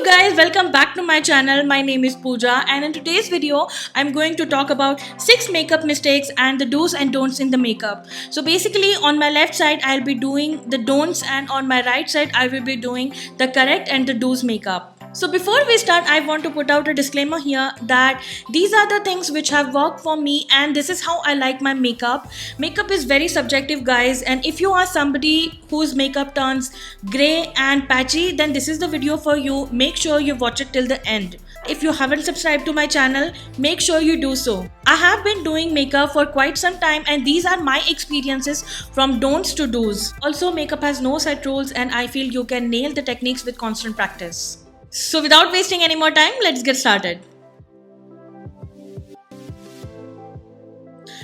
you guys, welcome back to my channel. My name is Pooja and in today's video I'm going to talk about 6 makeup mistakes and the do's and don'ts in the makeup. So basically on my left side I'll be doing the don'ts and on my right side I will be doing the correct and the do's makeup. So before we start, I want to put out a disclaimer here that these are the things which have worked for me and this is how I like my makeup. Makeup is very subjective, guys, and if you are somebody whose makeup turns grey and patchy, then this is the video for you. Make sure you watch it till the end. If you haven't subscribed to my channel, make sure you do so. I have been doing makeup for quite some time and these are my experiences from don'ts to do's. Also, makeup has no set rules and I feel you can nail the techniques with constant practice. So without wasting any more time, let's get started.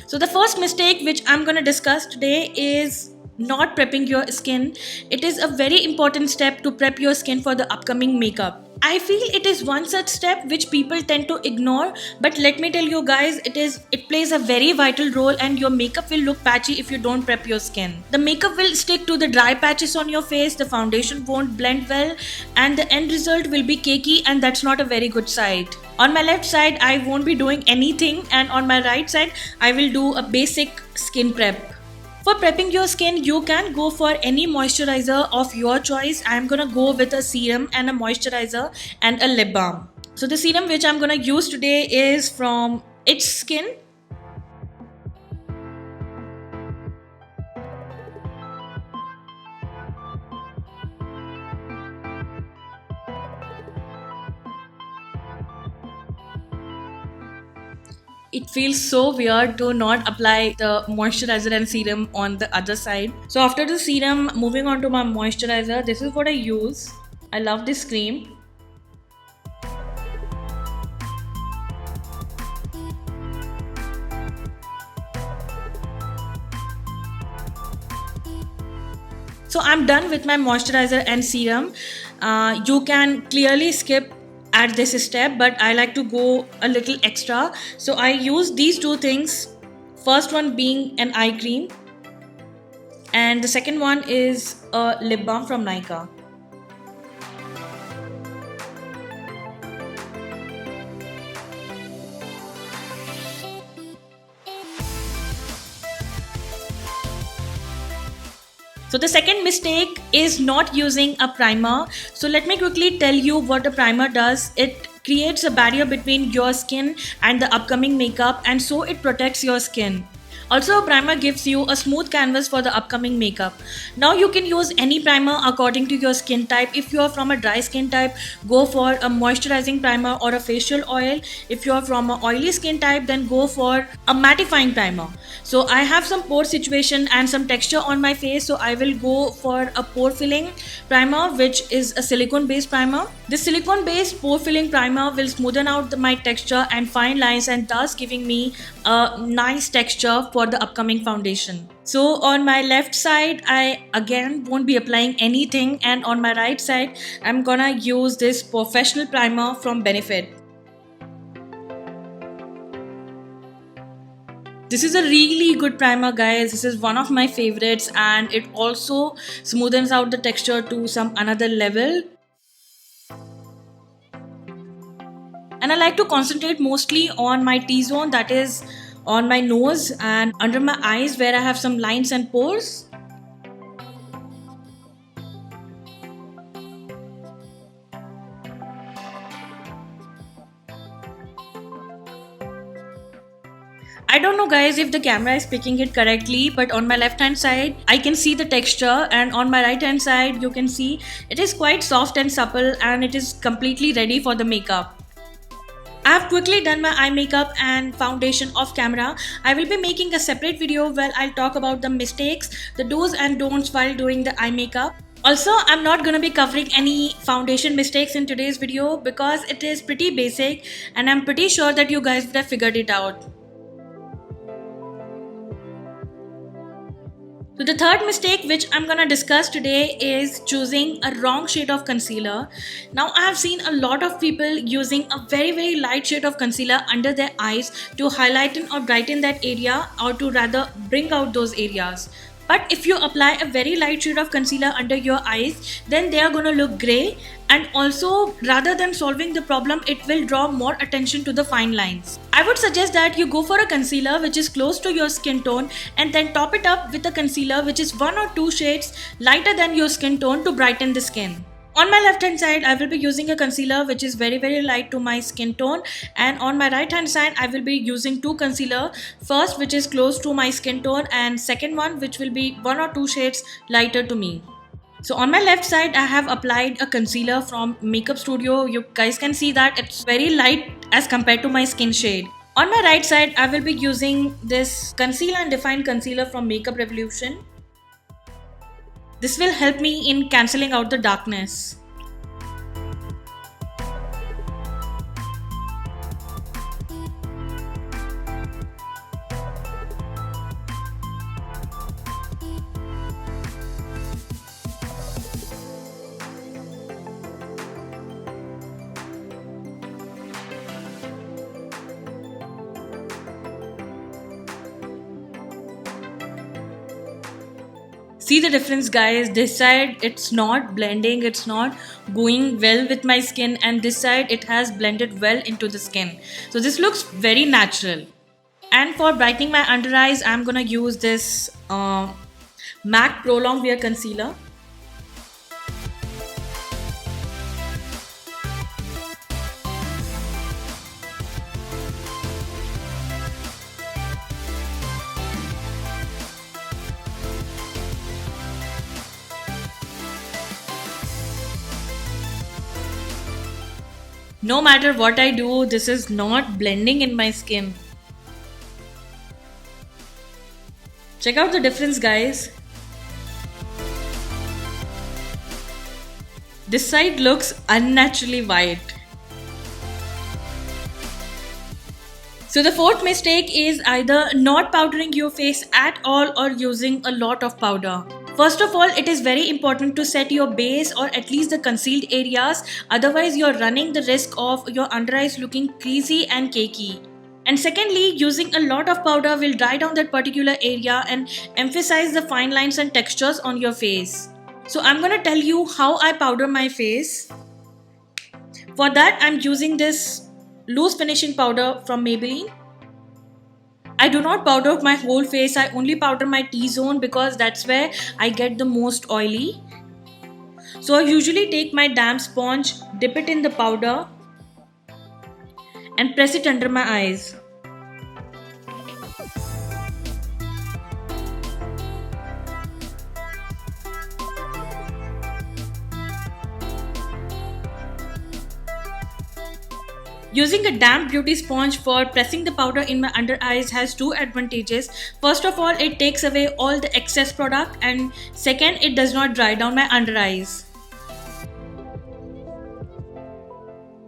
So the first mistake which I'm going to discuss today is not prepping your skin. It is a very important step to prep your skin for the upcoming makeup. I feel it is one such step which people tend to ignore, but let me tell you guys, it plays a very vital role and your makeup will look patchy if you don't prep your skin. The makeup will stick to the dry patches on your face, the foundation won't blend well, and the end result will be cakey, and that's not a very good sight. On my left side, I won't be doing anything, and on my right side, I will do a basic skin prep. For prepping your skin, you can go for any moisturizer of your choice. I'm gonna go with a serum and a moisturizer and a lip balm. So the serum which I'm gonna use today is from It's Skin. It feels so weird to not apply the moisturizer and serum on the other side. So after the serum, moving on to my moisturizer, this is what I use. I love this cream. So I'm done with my moisturizer and serum. You can clearly skip at this step, but I like to go a little extra. So I use these two things. First one being an eye cream and the second one is a lip balm from Nykaa. So the second mistake is not using a primer. So let me quickly tell you what a primer does. It creates a barrier between your skin and the upcoming makeup, and so it protects your skin. Also, a primer gives you a smooth canvas for the upcoming makeup. Now you can use any primer according to your skin type. If you are from a dry skin type, go for a moisturizing primer or a facial oil. If you are from an oily skin type, then go for a mattifying primer. So I have some pore situation and some texture on my face, so I will go for a pore filling primer, which is a silicone based primer. This silicone based pore filling primer will smoothen out my texture and fine lines and thus giving me a nice texture for the upcoming foundation. So on my left side, I again won't be applying anything, and on my right side, I'm gonna use this professional primer from Benefit. This is a really good primer, guys. This is one of my favorites and it also smoothens out the texture to some another level. And I like to concentrate mostly on my T-zone, that is on my nose and under my eyes where I have some lines and pores. I don't know guys if the camera is picking it correctly, but on my left hand side I can see the texture and on my right hand side you can see it is quite soft and supple and it is completely ready for the makeup. I have quickly done my eye makeup and foundation off camera. I will be making a separate video where I'll talk about the mistakes, the do's and don'ts while doing the eye makeup. Also, I'm not gonna be covering any foundation mistakes in today's video because it is pretty basic and I'm pretty sure that you guys would have figured it out. So the third mistake which I'm gonna discuss today is choosing a wrong shade of concealer. Now I have seen a lot of people using a very light shade of concealer under their eyes to highlighten or brighten that area or to rather bring out those areas. But if you apply a very light shade of concealer under your eyes, then they are going to look gray, and also rather than solving the problem, it will draw more attention to the fine lines. I would suggest that you go for a concealer which is close to your skin tone and then top it up with a concealer which is 1 or 2 shades lighter than your skin tone to brighten the skin. On my left hand side, I will be using a concealer which is very light to my skin tone, and on my right hand side, I will be using two concealer. First, which is close to my skin tone, and second one which will be 1 or 2 shades lighter to me. So on my left side, I have applied a concealer from Makeup Studio. You guys can see that it's very light as compared to my skin shade. On my right side, I will be using this Conceal and Define Concealer from Makeup Revolution. This will help me in cancelling out the darkness. See the difference, guys. This side it's not blending, it's not going well with my skin, and this side it has blended well into the skin. So this looks very natural. And for brightening my under eyes, I'm gonna use this MAC Pro Long Wear Concealer. No matter what I do, this is not blending in my skin. Check out the difference, guys. This side looks unnaturally white. So the fourth mistake is either not powdering your face at all or using a lot of powder. First of all, it is very important to set your base or at least the concealed areas, otherwise you're running the risk of your under eyes looking creasy and cakey. And secondly, using a lot of powder will dry down that particular area and emphasize the fine lines and textures on your face. So I'm gonna tell you how I powder my face. For that, I'm using this loose finishing powder from Maybelline. I do not powder my whole face, I only powder my T-zone because that's where I get the most oily. So I usually take my damp sponge, dip it in the powder and press it under my eyes. Using a damp beauty sponge for pressing the powder in my under eyes has two advantages. First of all, it takes away all the excess product, and second, it does not dry down my under eyes.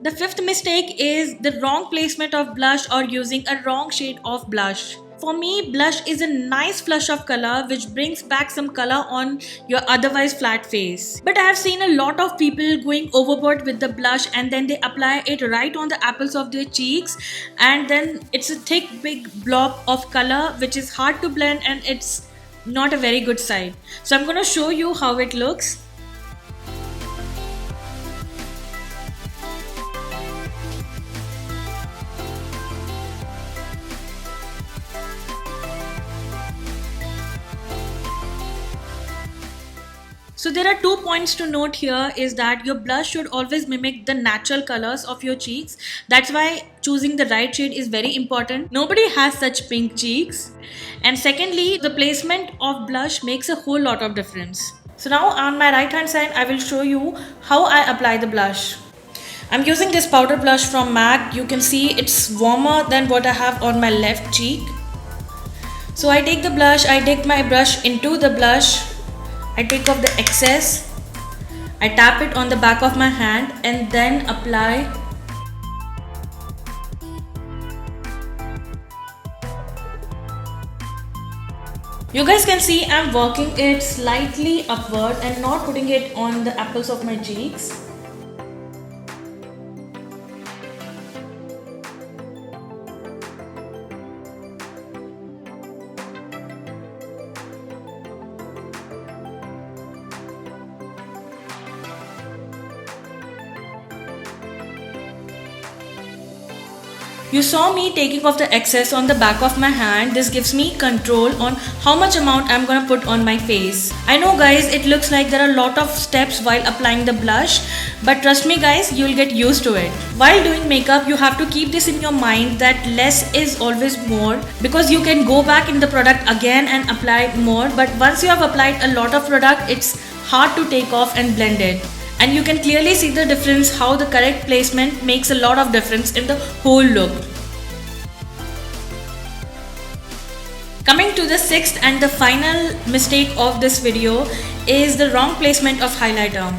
The fifth mistake is the wrong placement of blush or using a wrong shade of blush. For me, blush is a nice flush of color which brings back some color on your otherwise flat face. But I have seen a lot of people going overboard with the blush and then they apply it right on the apples of their cheeks, and then it's a thick big blob of color which is hard to blend and it's not a very good sight. So I'm going to show you how it looks. So there are 2 points to note here is that your blush should always mimic the natural colors of your cheeks. That's why choosing the right shade is very important. Nobody has such pink cheeks. And secondly, the placement of blush makes a whole lot of difference. So now on my right hand side, I will show you how I apply the blush. I'm using this powder blush from MAC. You can see it's warmer than what I have on my left cheek. So I take the blush, I take my brush into the blush. I take off the excess, I tap it on the back of my hand and then apply. You guys can see I'm working it slightly upward and not putting it on the apples of my cheeks. You saw me taking off the excess on the back of my hand. This gives me control on how much amount I'm gonna put on my face. I know guys, it looks like there are a lot of steps while applying the blush, but trust me guys, you'll get used to it. While doing makeup, you have to keep this in your mind that less is always more, because you can go back in the product again and apply more, but once you have applied a lot of product, it's hard to take off and blend it. And you can clearly see the difference, how the correct placement makes a lot of difference in the whole look. Coming to the sixth and the final mistake of this video is the wrong placement of highlighter.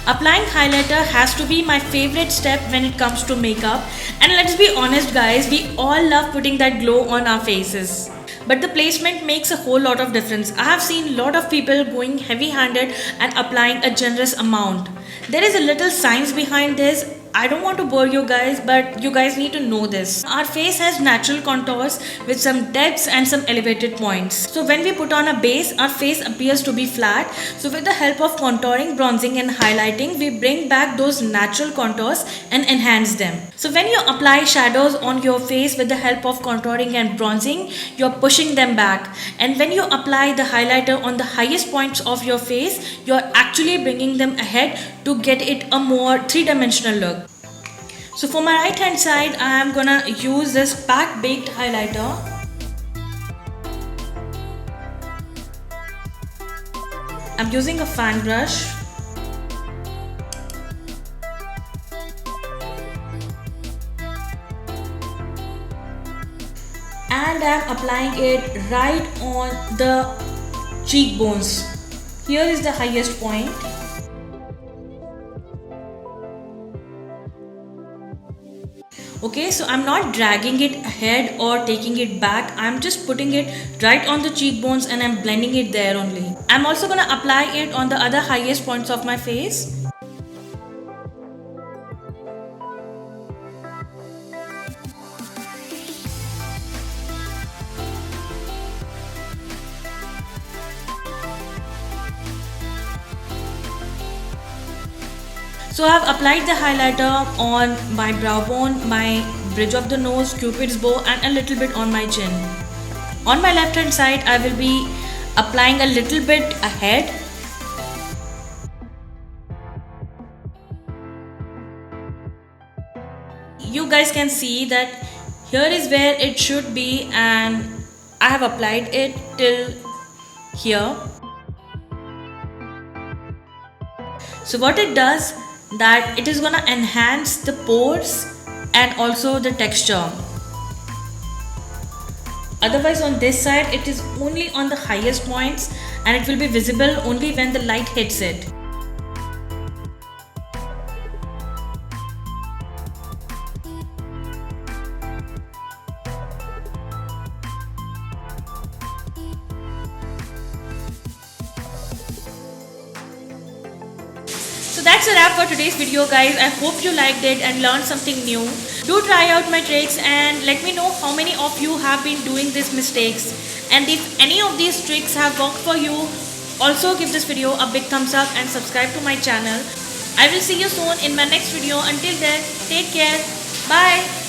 Applying highlighter has to be my favorite step when it comes to makeup, and let's be honest guys, we all love putting that glow on our faces. But the placement makes a whole lot of difference. I have seen a lot of people going heavy handed and applying a generous amount. There is a little science behind this. I don't want to bore you guys, but you guys need to know this. Our face has natural contours with some depths and some elevated points. So when we put on a base, our face appears to be flat. So with the help of contouring, bronzing and highlighting, we bring back those natural contours and enhance them. So when you apply shadows on your face with the help of contouring and bronzing, you're pushing them back. And when you apply the highlighter on the highest points of your face, you're actually bringing them ahead to get it a more three-dimensional look. So for my right hand side, I am gonna use this Pat Baked highlighter. I'm using a fan brush. And I'm applying it right on the cheekbones. Here is the highest point. Okay, so I'm not dragging it ahead or taking it back. I'm just putting it right on the cheekbones and I'm blending it there only. I'm also gonna apply it on the other highest points of my face. So I have applied the highlighter on my brow bone, my bridge of the nose, cupid's bow and a little bit on my chin. On my left hand side, I will be applying a little bit ahead. You guys can see that here is where it should be and I have applied it till here. So what it does, that it is gonna enhance the pores and also the texture. Otherwise on this side it is only on the highest points and it will be visible only when the light hits it. So that's a wrap for today's video guys. I hope you liked it and learned something new. Do try out my tricks and let me know how many of you have been doing these mistakes. And if any of these tricks have worked for you, also give this video a big thumbs up and subscribe to my channel. I will see you soon in my next video. Until then, take care. Bye.